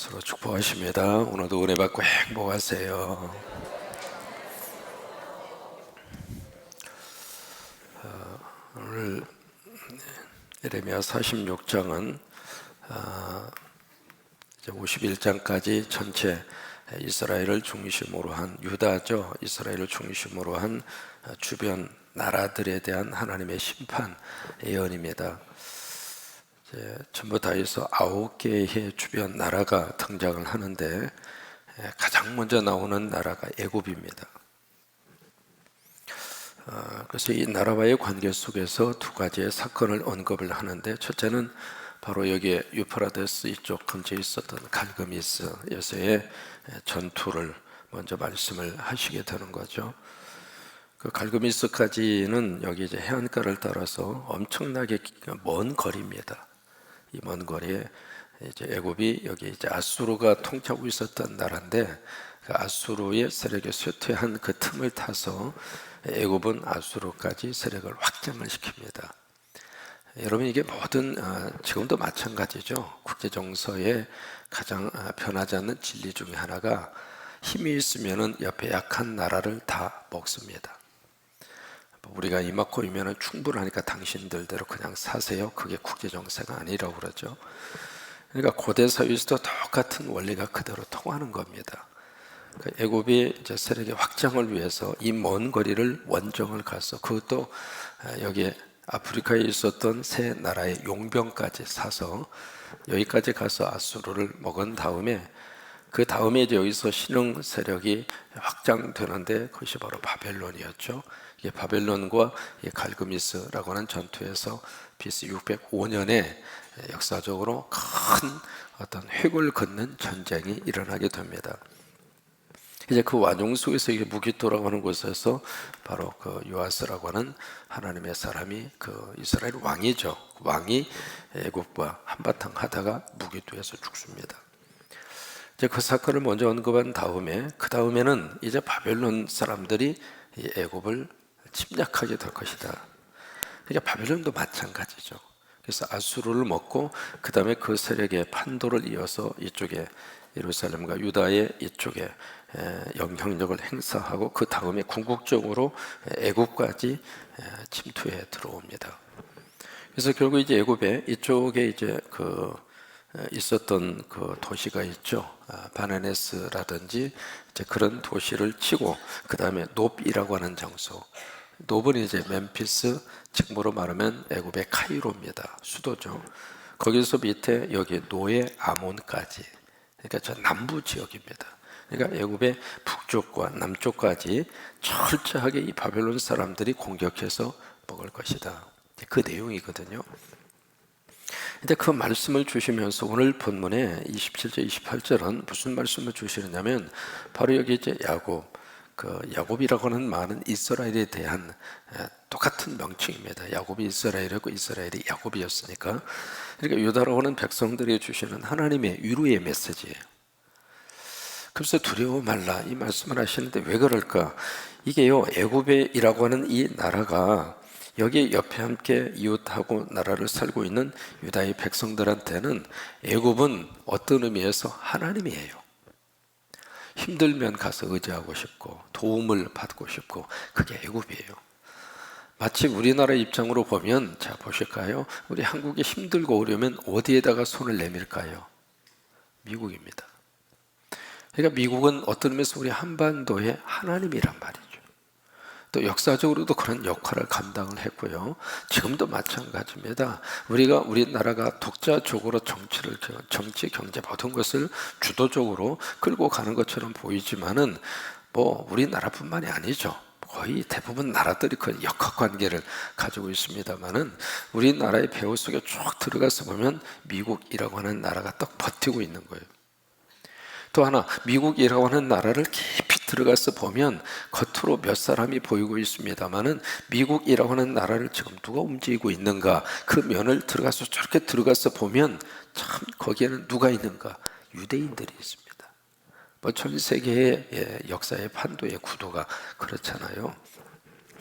서로 축복하십니다. 오늘도 은혜 받고 행복하세요. 오늘 예레미야 46장은 이제 51장까지 전체 이스라엘을 중심으로 한 유다죠. 이스라엘을 중심으로 한 주변 나라들에 대한 하나님의 심판 예언입니다. 전부 다 해서 9개의 주변 나라가 등장을 하는데 가장 먼저 나오는 나라가 애굽입니다. 그래서 이 나라와의 관계 속에서 두 가지의 사건을 언급을 하는데, 첫째는 바로 여기에 유프라데스 이쪽 근처에 있었던 갈그미스에서의 전투를 먼저 말씀을 하시게 되는 거죠. 그 갈그미스까지는 여기 이제 해안가를 따라서 엄청나게 먼 거리입니다. 이 먼 거리에 이제 애굽이 여기 이제 아수르가 통치하고 있었던 나라인데, 그 아수르의 세력에 쇠퇴한 그 틈을 타서 애굽은 아수르까지 세력을 확장을 시킵니다. 여러분, 이게 모든 지금도 마찬가지죠. 국제 정서의 가장 변하지 않는 진리 중에 하나가, 힘이 있으면은 옆에 약한 나라를 다 먹습니다. 우리가 이만큼 이면은 충분하니까 당신들대로 그냥 사세요. 그게 국제 정세가 아니라고 그러죠. 그러니까 고대 사회에서도 똑같은 원리가 그대로 통하는 겁니다. 그러니까 애굽이 이제 세력의 확장을 위해서 이 먼 거리를 원정을 가서, 그것도 여기에 아프리카에 있었던 세 나라의 용병까지 사서 여기까지 가서 아수르를 먹은 다음에, 그 다음에 이제 여기서 신흥 세력이 확장되는데 그것이 바로 바벨론이었죠. 이게 바벨론과 갈그미스라고 하는 전투에서 BC 605년에 역사적으로 큰 어떤 획을 긋는 전쟁이 일어나게 됩니다. 이제 그 와중 속에서 무기토라고 하는 곳에서 바로 그 요아스라고 하는 하나님의 사람이, 그 이스라엘 왕이죠. 왕이 애굽과 한바탕 하다가 무기토에서 죽습니다. 이제 그 사건을 먼저 언급한 다음에, 그 다음에는 이제 바벨론 사람들이 이 애굽을 침략하게 될 것이다. 그러니까 바벨론도 마찬가지죠. 그래서 아수르를 먹고 그 다음에 그 세력의 판도를 이어서 이쪽에 예루살렘과 유다의 이쪽에 영향력을 행사하고, 그 다음에 궁극적으로 애굽까지 침투해 들어옵니다. 그래서 결국 이제 애굽에 이쪽에 이제 있었던 그 도시가 있죠. 바네네스라든지 이제 그런 도시를 치고, 그 다음에 놉이라고 하는 장소. 놉은 이제 멤피스, 직무로 말하면 애굽의 카이로입니다. 수도죠. 거기서 밑에 여기 노예 아몬까지, 그러니까 저 남부 지역입니다. 그러니까 애굽의 북쪽과 남쪽까지 철저하게 이 바벨론 사람들이 공격해서 먹을 것이다. 그 내용이거든요. 근데 그 말씀을 주시면서 오늘 본문에 27절, 28절은 무슨 말씀을 주시느냐면, 바로 여기 이제 야곱이라고 하는 말은 이스라엘에 대한 똑같은 명칭입니다. 야곱이 이스라엘이고 이스라엘이 야곱이었으니까. 그러니까 유다라고 하는 백성들이 주시는 하나님의 위로의 메시지예요. 그래서 두려워 말라, 이 말씀을 하시는데 왜 그럴까? 이게요, 애굽이라고 하는 이 나라가 여기 옆에 함께 이웃하고 나라를 살고 있는 유다의 백성들한테는 애굽은 어떤 의미에서 하나님이에요. 힘들면 가서 의지하고 싶고 도움을 받고 싶고, 그게 애굽이에요. 마치 우리나라 입장으로 보면, 자 보실까요? 우리 한국이 힘들고 어려우면 어디에다가 손을 내밀까요? 미국입니다. 그러니까 미국은 어떤 의미에서 우리 한반도의 하나님이란 말이죠. 또 역사적으로도 그런 역할을 감당을 했고요. 지금도 마찬가지입니다. 우리나라가 독자적으로 정치, 경제 모든 것을 주도적으로 끌고 가는 것처럼 보이지만은 우리나라뿐만이 아니죠. 거의 대부분 나라들이 그 역학관계를 가지고 있습니다만은, 우리나라의 배후 속에 쭉 들어가서 보면 미국이라고 하는 나라가 딱 버티고 있는 거예요. 또 하나, 미국이라고 하는 나라를 깊이 들어가서 보면 겉으로 몇 사람이 보이고 있습니다만은, 미국이라고 하는 나라를 지금 누가 움직이고 있는가, 그 면을 저렇게 들어가서 보면 참 거기에는 누가 있는가? 유대인들이 있습니다. 전 세계의 역사의 판도의 구도가 그렇잖아요.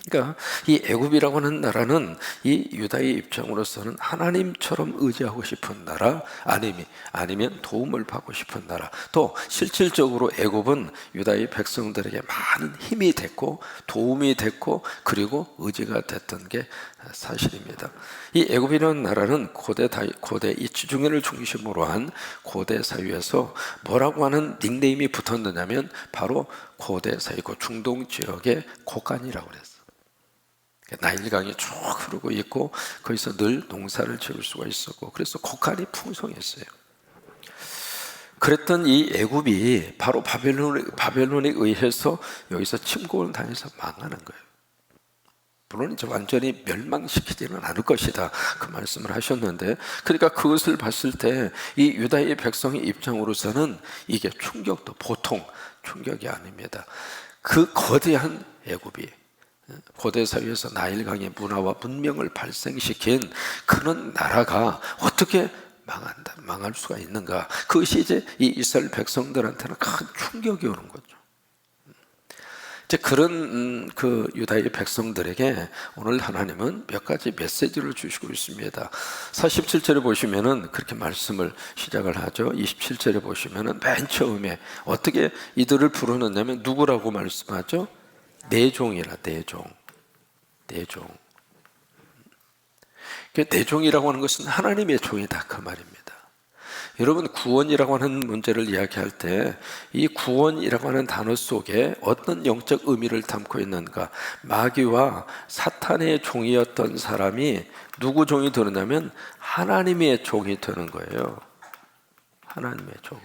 그러니까 이 애굽이라고 하는 나라는 이 유다의 입장으로서는 하나님처럼 의지하고 싶은 나라, 아니면 도움을 받고 싶은 나라. 또 실질적으로 애굽은 유다의 백성들에게 많은 힘이 됐고 도움이 됐고 그리고 의지가 됐던 게 사실입니다. 이 애굽이라는 나라는 고대 이 지중해를 중심으로 한 고대 사회에서 뭐라고 하는 닉네임이 붙었느냐면 바로 고대 사회고 중동 지역의 곡간이라고 그랬어요. 나일강이 쭉 흐르고 있고 거기서 늘 농사를 지을 수가 있었고 그래서 곡간이 풍성했어요. 그랬던 이 애굽이 바로 바벨론에 의해서 여기서 침공을 당해서 망하는 거예요. 물론 이제 완전히 멸망시키지는 않을 것이다 그 말씀을 하셨는데, 그러니까 그것을 봤을 때 이 유다의 백성의 입장으로서는 이게 충격도 보통 충격이 아닙니다. 그 거대한 애굽이 고대 사회에서 나일강의 문화와 문명을 발생시킨 그런 나라가 어떻게 망할 수가 있는가? 그것이 이제 이 이스라엘 백성들한테는 큰 충격이 오는 거죠. 이제 그런 그 유다의 백성들에게 오늘 하나님은 몇 가지 메시지를 주시고 있습니다. 47절에 보시면은 그렇게 말씀을 시작을 하죠. 27절에 보시면은 맨 처음에 어떻게 이들을 부르느냐면 누구라고 말씀하죠? 내 종이라, 내 종. 내 종이라고 하는 것은 하나님의 종이다 그 말입니다. 여러분, 구원이라고 하는 문제를 이야기할 때 이 구원이라고 하는 단어 속에 어떤 영적 의미를 담고 있는가? 마귀와 사탄의 종이었던 사람이 누구 종이 되느냐면 하나님의 종이 되는 거예요. 하나님의 종.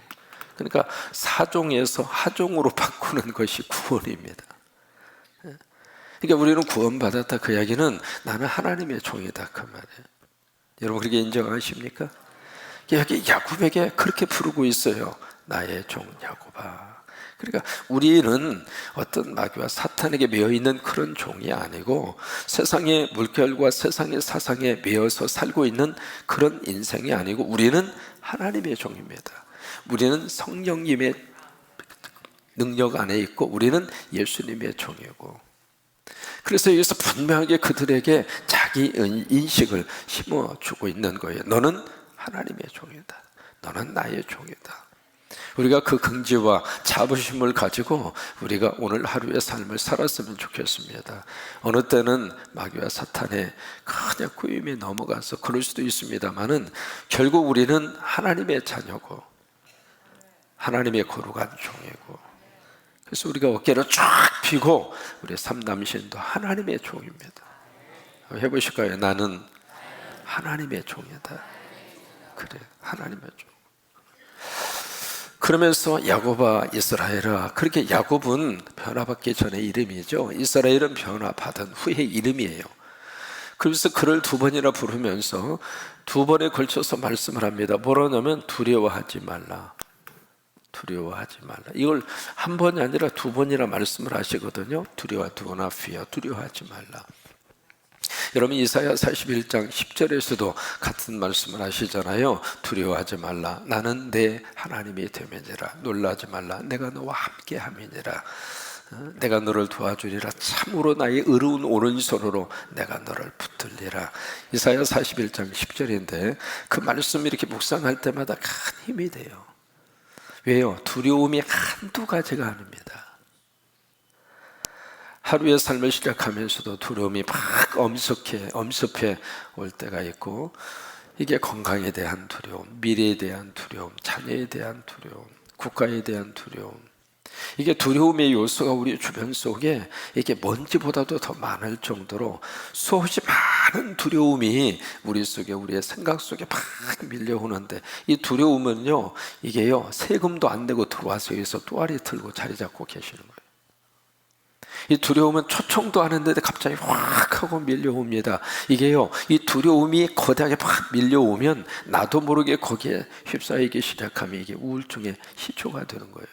그러니까 사종에서 하종으로 바꾸는 것이 구원입니다. 그러니까 우리는 구원받았다 그 이야기는 나는 하나님의 종이다 그 말이에요. 여러분 그렇게 인정하십니까? 여기 야곱에게 그렇게 부르고 있어요. 나의 종 야곱아. 그러니까 우리는 어떤 마귀와 사탄에게 매여있는 그런 종이 아니고 세상의 물결과 세상의 사상에 매여서 살고 있는 그런 인생이 아니고 우리는 하나님의 종입니다. 우리는 성령님의 능력 안에 있고 우리는 예수님의 종이고, 그래서 여기서 분명하게 그들에게 자기 인식을 심어주고 있는 거예요. 너는 하나님의 종이다. 너는 나의 종이다. 우리가 그 긍지와 자부심을 가지고 우리가 오늘 하루의 삶을 살았으면 좋겠습니다. 어느 때는 마귀와 사탄의 그냥 꾸임에 넘어가서 그럴 수도 있습니다만은 결국 우리는 하나님의 자녀고 하나님의 거룩한 종이고, 그래서 우리가 어깨를 쫙 펴고 우리 삼남신도 하나님의 종입니다. 해보실까요? 나는 하나님의 종이다. 그래, 하나님의 종. 그러면서 야곱아 이스라엘아, 그렇게 야곱은 변화받기 전의 이름이죠. 이스라엘은 변화받은 후의 이름이에요. 그래서 그를 두 번이나 부르면서 두 번에 걸쳐서 말씀을 합니다. 뭐라냐면 두려워하지 말라. 두려워하지 말라. 이걸 한 번이 아니라 두 번이나 말씀을 하시거든요. 두려워하거나 fear, 두려워하지 말라. 여러분 이사야 41장 10절에서도 같은 말씀을 하시잖아요. 두려워하지 말라. 나는 내 하나님이 되매니라. 놀라지 말라. 내가 너와 함께 함이니라. 내가 너를 도와주리라. 참으로 나의 의로운 오른손으로 내가 너를 붙들리라. 이사야 41장 10절인데 그 말씀 이렇게 묵상할 때마다 큰 힘이 돼요. 왜요? 두려움이 한두 가지가 아닙니다. 하루의 삶을 시작하면서도 두려움이 막 엄습해 올 때가 있고, 이게 건강에 대한 두려움, 미래에 대한 두려움, 자녀에 대한 두려움, 국가에 대한 두려움, 이게 두려움의 요소가 우리 주변 속에 이게 먼지보다도 더 많을 정도로 수없이 많은 두려움이 우리 속에, 우리의 생각 속에 막 밀려오는데, 이 두려움은요, 이게요 세금도 안 내고 들어와서 여기서 또아리 틀고 자리 잡고 계시는 거예요. 이 두려움은 초청도 안 했는데 갑자기 확 하고 밀려옵니다. 이게요, 이 두려움이 거대하게 확 밀려오면 나도 모르게 거기에 휩싸이기 시작하면 이게 우울증의 시초가 되는 거예요.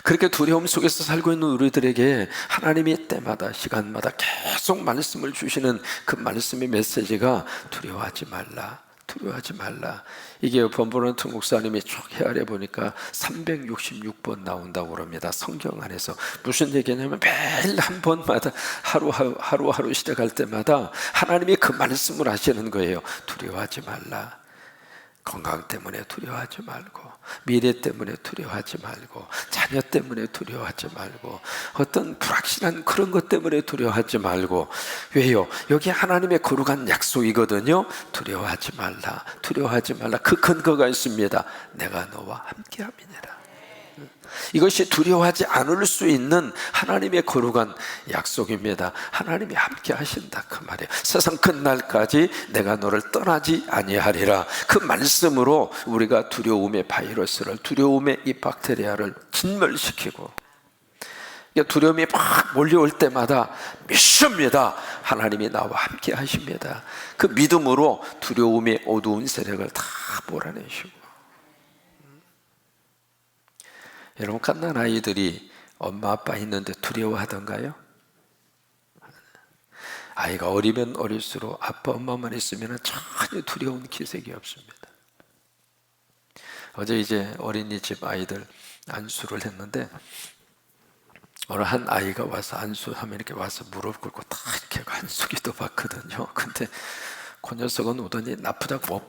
그렇게 두려움 속에서 살고 있는 우리들에게 하나님이 때마다 시간마다 계속 말씀을 주시는 그 말씀의 메시지가 두려워하지 말라. 두려워하지 말라. 이게 번번원트 목사님이 쭉 헤아려 보니까 366번 나온다고 그럽니다. 성경 안에서. 무슨 얘기냐면 매일 한 번마다 하루하루 시작할 때마다 하나님이 그 말씀을 하시는 거예요. 두려워하지 말라. 건강 때문에 두려워하지 말고, 미래 때문에 두려워하지 말고, 자녀 때문에 두려워하지 말고, 어떤 불확실한 그런 것 때문에 두려워하지 말고. 왜요? 여기 하나님의 거룩한 약속이거든요. 두려워하지 말라, 두려워하지 말라. 그 근거가 있습니다. 내가 너와 함께 함이니라. 이것이 두려워하지 않을 수 있는 하나님의 거룩한 약속입니다. 하나님이 함께 하신다 그 말이에요. 세상 끝날까지 내가 너를 떠나지 아니하리라. 그 말씀으로 우리가 두려움의 바이러스를, 두려움의 이 박테리아를 진멸시키고, 두려움이 막 몰려올 때마다 믿습니다. 하나님이 나와 함께 하십니다. 그 믿음으로 두려움의 어두운 세력을 다 몰아내시고. 여러분, 갓난 아이들이 엄마 아빠 있는데 두려워하던가요? 아이가 어리면 어릴수록 아빠 엄마만 있으면 전혀 두려운 기색이 없습니다. 어제 이제 어린이집 아이들 안수를 했는데, 어느 한 아이가 와서 안수하면 이렇게 와서 무릎 꿇고 딱 이렇게 안수기도 받거든요. 근데 그 녀석은 오더니 나쁘다고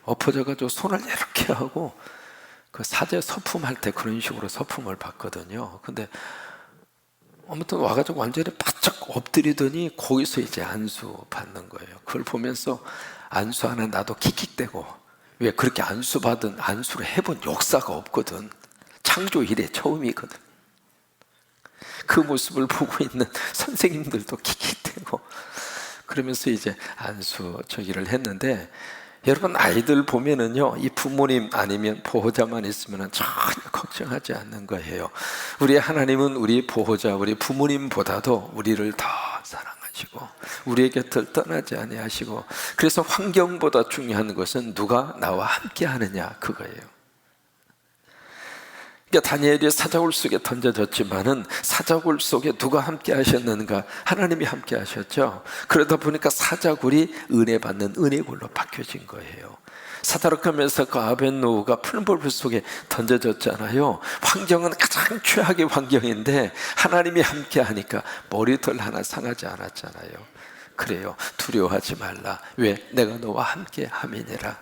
엎어져가지고 손을 이렇게 하고, 그 사제 서품할 때 그런 식으로 서품을 받거든요. 근데 아무튼 와가지고 완전히 바짝 엎드리더니 거기서 이제 안수 받는 거예요. 그걸 보면서 안수하는 나도 킥킥대고, 왜 그렇게 안수를 해본 역사가 없거든. 창조 이래 처음이거든. 그 모습을 보고 있는 선생님들도 킥킥대고 그러면서 이제 안수 저기를 했는데, 여러분, 아이들 보면은요, 이 부모님 아니면 보호자만 있으면 전혀 걱정하지 않는 거예요. 우리 하나님은 우리 보호자, 우리 부모님보다도 우리를 더 사랑하시고 우리의 곁을 떠나지 아니하시고, 그래서 환경보다 중요한 것은 누가 나와 함께 하느냐, 그거예요. 그러니까 다니엘이 사자굴 속에 던져졌지만은 사자굴 속에 누가 함께 하셨는가? 하나님이 함께 하셨죠. 그러다 보니까 사자굴이 은혜 받는 은혜굴로 바뀌어진 거예요. 사다락하면서 그 아벤노우가 푸른 불 속에 던져졌잖아요. 환경은 가장 최악의 환경인데 하나님이 함께 하니까 머리털 하나 상하지 않았잖아요. 그래요. 두려워하지 말라. 왜? 내가 너와 함께 함이니라.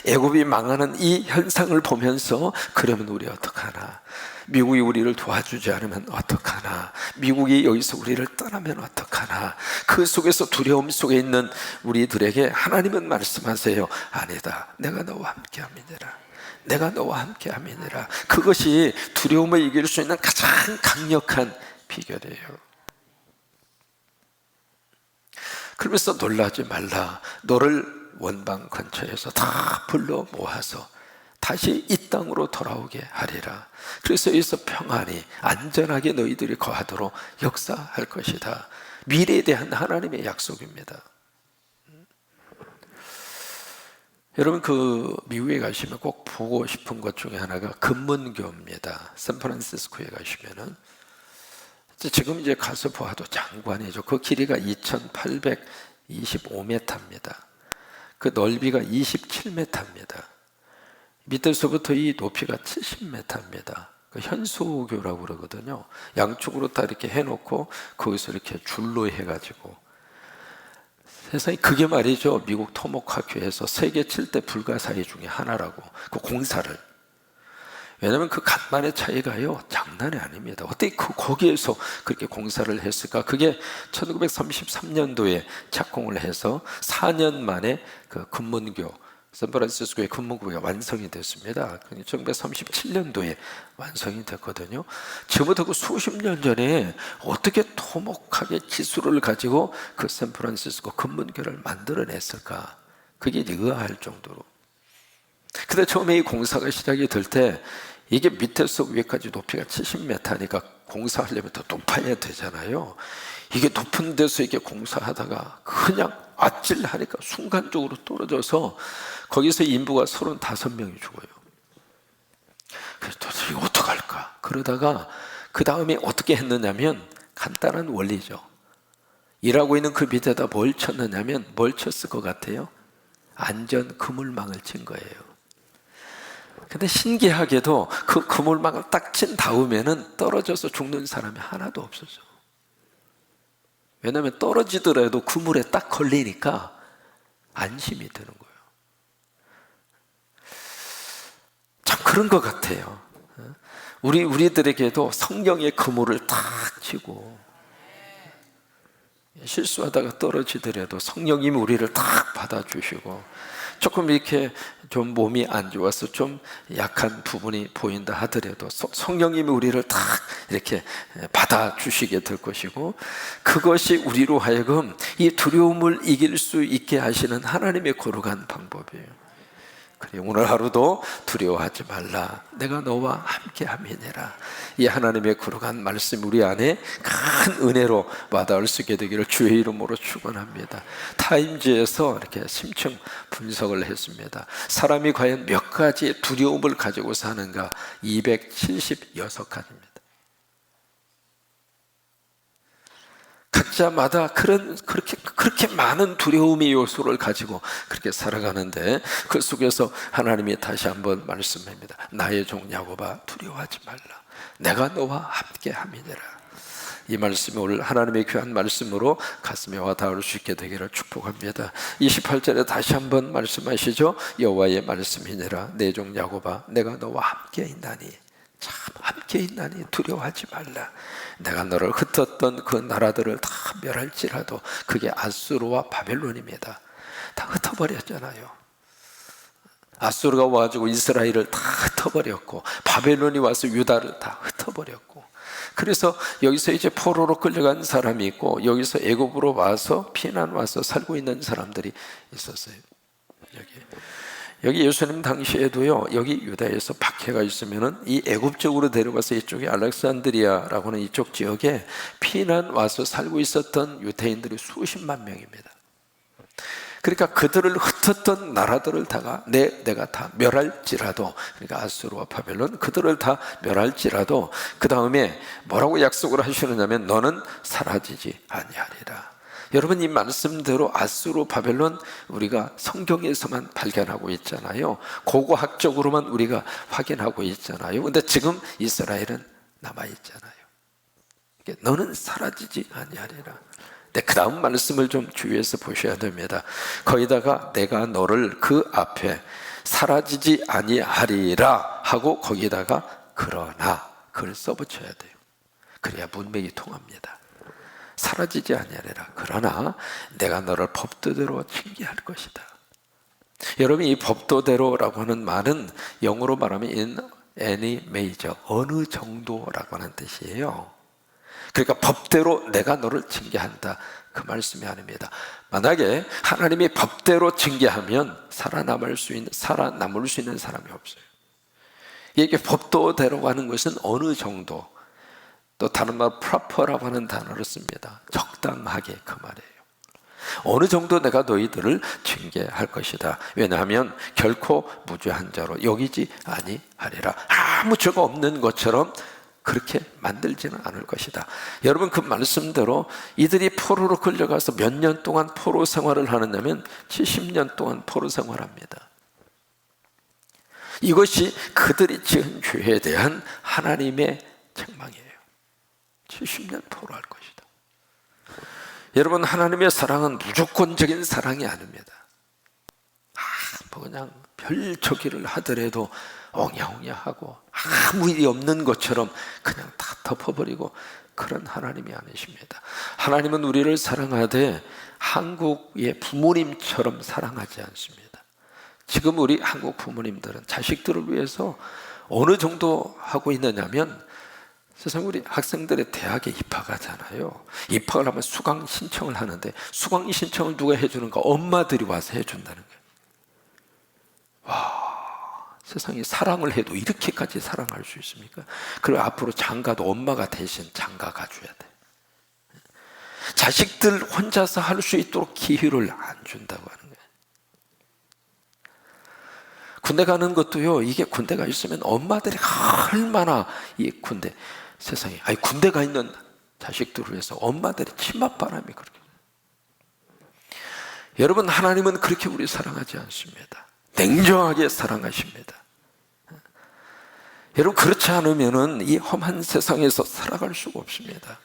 애굽이 망하는 이 현상을 보면서, 그러면 우리 어떡하나? 미국이 우리를 도와주지 않으면 어떡하나? 미국이 여기서 우리를 떠나면 어떡하나? 그 속에서 두려움 속에 있는 우리들에게 하나님은 말씀하세요. 아니다. 내가 너와 함께 함이니라. 내가 너와 함께 함이니라. 그것이 두려움을 이길 수 있는 가장 강력한 비결이에요. 그러면서 놀라지 말라. 너를 원방 근처에서 다 불러 모아서 다시 이 땅으로 돌아오게 하리라. 그래서 여기서 평안히 안전하게 너희들이 거하도록 역사할 것이다. 미래에 대한 하나님의 약속입니다. 여러분, 그 미국에 가시면 꼭 보고 싶은 것 중에 하나가 금문교입니다. 샌프란시스코에 가시면은 지금 이제 가서 보아도 장관이죠. 그 길이가 2,825m입니다. 그 넓이가 27m입니다. 밑에서부터 이 높이가 70m입니다. 그 현수교라고 그러거든요. 양쪽으로 다 이렇게 해놓고 거기서 이렇게 줄로 해가지고, 세상에 그게 말이죠. 미국 토목학교에서 세계 7대 불가사의 중에 하나라고, 그 공사를. 왜냐하면 그 간만의 차이가요, 장난이 아닙니다. 어떻게 거기에서 그렇게 공사를 했을까? 그게 1933년도에 착공을 해서 4년 만에 그 금문교, 샌프란시스코의 금문교가 완성이 됐습니다. 1937년도에 완성이 됐거든요. 지금부터 그 수십 년 전에 어떻게 토목학의 기술을 가지고 그 샌프란시스코 금문교를 만들어냈을까? 그게 의아할 정도로. 근데 처음에 이 공사가 시작이 될 때 이게 밑에서 위에까지 높이가 70m니까 공사하려면 더 높아야 되잖아요. 이게 높은 데서 이게 공사하다가 그냥 아찔하니까 순간적으로 떨어져서 거기서 인부가 35명이 죽어요. 그래서 도대체 이거 어떡할까? 그러다가 그 다음에 어떻게 했느냐면 간단한 원리죠. 일하고 있는 그 밑에다 뭘 쳤느냐면 뭘 쳤을 것 같아요? 안전 그물망을 친 거예요. 근데 신기하게도 그 그물망을 딱 친 다음에는 떨어져서 죽는 사람이 하나도 없었어. 왜냐하면 떨어지더라도 그물에 딱 걸리니까 안심이 드는 거예요. 참 그런 것 같아요. 우리들에게도 성령의 그물을 탁 치고 실수하다가 떨어지더라도 성령님이 우리를 탁 받아주시고, 조금 이렇게 좀 몸이 안 좋아서 좀 약한 부분이 보인다 하더라도 성령님이 우리를 탁 이렇게 받아주시게 될 것이고, 그것이 우리로 하여금 이 두려움을 이길 수 있게 하시는 하나님의 거룩한 방법이에요. 그래, 오늘 하루도 두려워하지 말라, 내가 너와 함께 함이니라. 이 하나님의 거룩한 말씀 우리 안에 큰 은혜로 와닿을 수 있게 되기를 주의 이름으로 축원합니다. 타임즈에서 이렇게 심층 분석을 했습니다. 사람이 과연 몇 가지 두려움을 가지고 사는가? 276가지입니다. 각자마다 그렇게 많은 두려움의 요소를 가지고 그렇게 살아가는데, 그 속에서 하나님이 다시 한번 말씀합니다. 나의 종 야곱아, 두려워하지 말라, 내가 너와 함께 함이니라. 이 말씀이 오늘 하나님의 귀한 말씀으로 가슴에 와 닿을 수 있게 되기를 축복합니다. 28절에 다시 한번 말씀하시죠. 여호와의 말씀이니라, 내 종 야곱아, 내가 너와 함께 있나니, 참 함께 있나니 두려워하지 말라. 내가 너를 흩었던 그 나라들을 다 멸할지라도, 그게 아수르와 바벨론입니다. 다 흩어버렸잖아요. 아수르가 와가지고 이스라엘을 다 흩어버렸고, 바벨론이 와서 유다를 다 흩어버렸고, 그래서 여기서 이제 포로로 끌려간 사람이 있고, 여기서 애굽으로 와서 피난 와서 살고 있는 사람들이 있었어요. 여기 예수님 당시에도요, 여기 유다에서 박해가 있으면은 이 애굽 쪽으로 데려가서 이쪽에 알렉산드리아라고 하는 이쪽 지역에 피난 와서 살고 있었던 유대인들이 수십만 명입니다. 그러니까 그들을 흩었던 나라들을 다가 내가 다 멸할지라도, 그러니까 아수르와 바벨론, 그들을 다 멸할지라도 그 다음에 뭐라고 약속을 하시느냐면 너는 사라지지 아니하리라. 여러분, 이 말씀대로 아수르, 바벨론 우리가 성경에서만 발견하고 있잖아요. 고고학적으로만 우리가 확인하고 있잖아요. 근데 지금 이스라엘은 남아있잖아요. 너는 사라지지 아니하리라. 근데 그 다음 말씀을 좀 주의해서 보셔야 됩니다. 거기다가 내가 너를 그 앞에 사라지지 아니하리라 하고 거기다가 그러나, 그걸 써붙여야 돼요. 그래야 문맥이 통합니다. 사라지지 아니하리라, 그러나 내가 너를 법도대로 징계할 것이다. 여러분, 이 법도대로라고 하는 말은 영어로 말하면 in any measure, 어느 정도라고 하는 뜻이에요. 그러니까 법대로 내가 너를 징계한다, 그 말씀이 아닙니다. 만약에 하나님이 법대로 징계하면 살아남을 수 있는 사람이 없어요. 이게 법도대로 하는 것은 어느 정도, 또 다른 말 proper라고 하는 단어를 씁니다. 적당하게, 그 말이에요. 어느 정도 내가 너희들을 징계할 것이다. 왜냐하면 결코 무죄한 자로 여기지 아니하리라. 아무 죄가 없는 것처럼 그렇게 만들지는 않을 것이다. 여러분, 그 말씀대로 이들이 포로로 끌려가서 몇 년 동안 포로 생활을 하느냐면 70년 동안 포로 생활합니다. 이것이 그들이 지은 죄에 대한 하나님의 책망이에요. 70년 포로할 것이다. 여러분, 하나님의 사랑은 무조건적인 사랑이 아닙니다. 뭐 그냥 별 저기를 하더라도 옹야옹야하고 아무 일이 없는 것처럼 그냥 다 덮어버리고 그런 하나님이 아니십니다. 하나님은 우리를 사랑하되 한국의 부모님처럼 사랑하지 않습니다. 지금 우리 한국 부모님들은 자식들을 위해서 어느 정도 하고 있느냐면, 세상 우리 학생들의 대학에 입학하잖아요. 입학을 하면 수강 신청을 하는데, 수강 신청을 누가 해주는가? 엄마들이 와서 해준다는 거예요. 와, 세상에 사랑을 해도 이렇게까지 사랑할 수 있습니까? 그리고 앞으로 장가도 엄마가 대신 장가 가줘야 돼. 자식들 혼자서 할 수 있도록 기회를 안 준다고 하는 거예요. 군대 가는 것도요, 이게 군대가 있으면 엄마들이 얼마나 이 군대, 세상에, 군대가 있는 자식들을 위해서 엄마들이 치맛바람이 그렇게 여러분, 하나님은 그렇게 우리 사랑하지 않습니다. 냉정하게 사랑하십니다. 여러분, 그렇지 않으면 이 험한 세상에서 살아갈 수가 없습니다.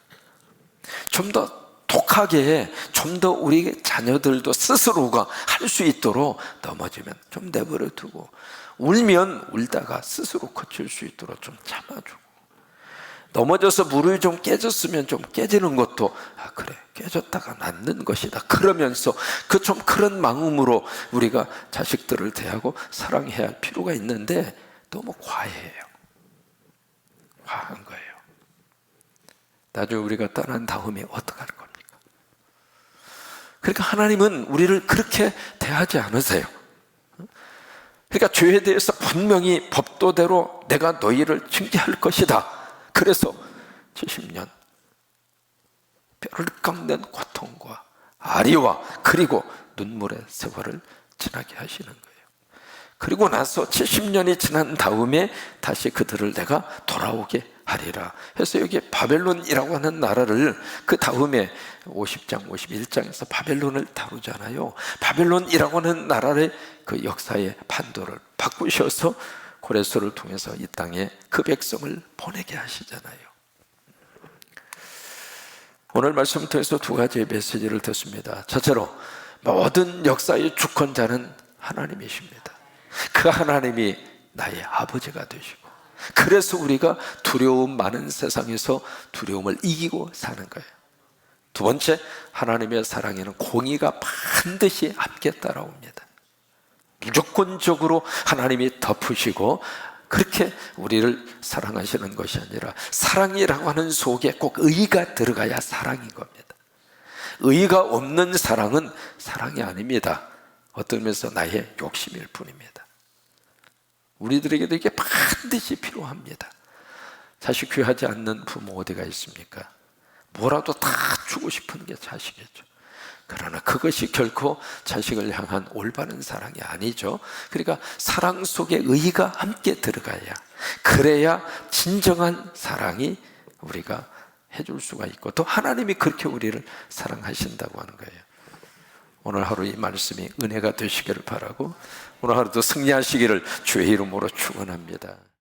좀 더 독하게, 좀 더 우리 자녀들도 스스로가 할 수 있도록 넘어지면 좀 내버려 두고, 울면 울다가 스스로 고칠 수 있도록 좀 참아주고, 넘어져서 무릎이 좀 깨졌으면 좀 깨지는 것도 그래, 깨졌다가 낫는 것이다 그러면서 그 좀 그런 마음으로 우리가 자식들을 대하고 사랑해야 할 필요가 있는데, 너무 과해요. 과한 거예요. 나중에 우리가 떠난 다음에 어떡할 겁니까? 그러니까 하나님은 우리를 그렇게 대하지 않으세요. 그러니까 죄에 대해서 분명히 법도대로 내가 너희를 징계할 것이다. 그래서 70년 뼈를 깎는 고통과 아리와 그리고 눈물의 세월을 지나게 하시는 거예요. 그리고 나서 70년이 지난 다음에 다시 그들을 내가 돌아오게 하리라 해서 여기 바벨론이라고 하는 나라를 그 다음에 50장, 51장에서 바벨론을 다루잖아요. 바벨론이라고 하는 나라의 그 역사의 판도를 바꾸셔서 고레스를 통해서 이 땅에 그 백성을 보내게 하시잖아요. 오늘 말씀을 통해서 두 가지의 메시지를 듣습니다. 첫째로, 모든 역사의 주권자는 하나님이십니다. 그 하나님이 나의 아버지가 되시고, 그래서 우리가 두려움 많은 세상에서 두려움을 이기고 사는 거예요. 두 번째, 하나님의 사랑에는 공의가 반드시 함께 따라옵니다. 무조건적으로 하나님이 덮으시고 그렇게 우리를 사랑하시는 것이 아니라, 사랑이라고 하는 속에 꼭 의가 들어가야 사랑인 겁니다. 의가 없는 사랑은 사랑이 아닙니다. 어떤 면에서 나의 욕심일 뿐입니다. 우리들에게도 이게 반드시 필요합니다. 자식 귀하지 않는 부모 어디가 있습니까? 뭐라도 다 주고 싶은 게 자식이죠. 그러나 그것이 결코 자식을 향한 올바른 사랑이 아니죠. 그러니까 사랑 속에 의가 함께 들어가야, 그래야 진정한 사랑이 우리가 해줄 수가 있고, 또 하나님이 그렇게 우리를 사랑하신다고 하는 거예요. 오늘 하루 이 말씀이 은혜가 되시기를 바라고, 오늘 하루도 승리하시기를 주의 이름으로 축원합니다.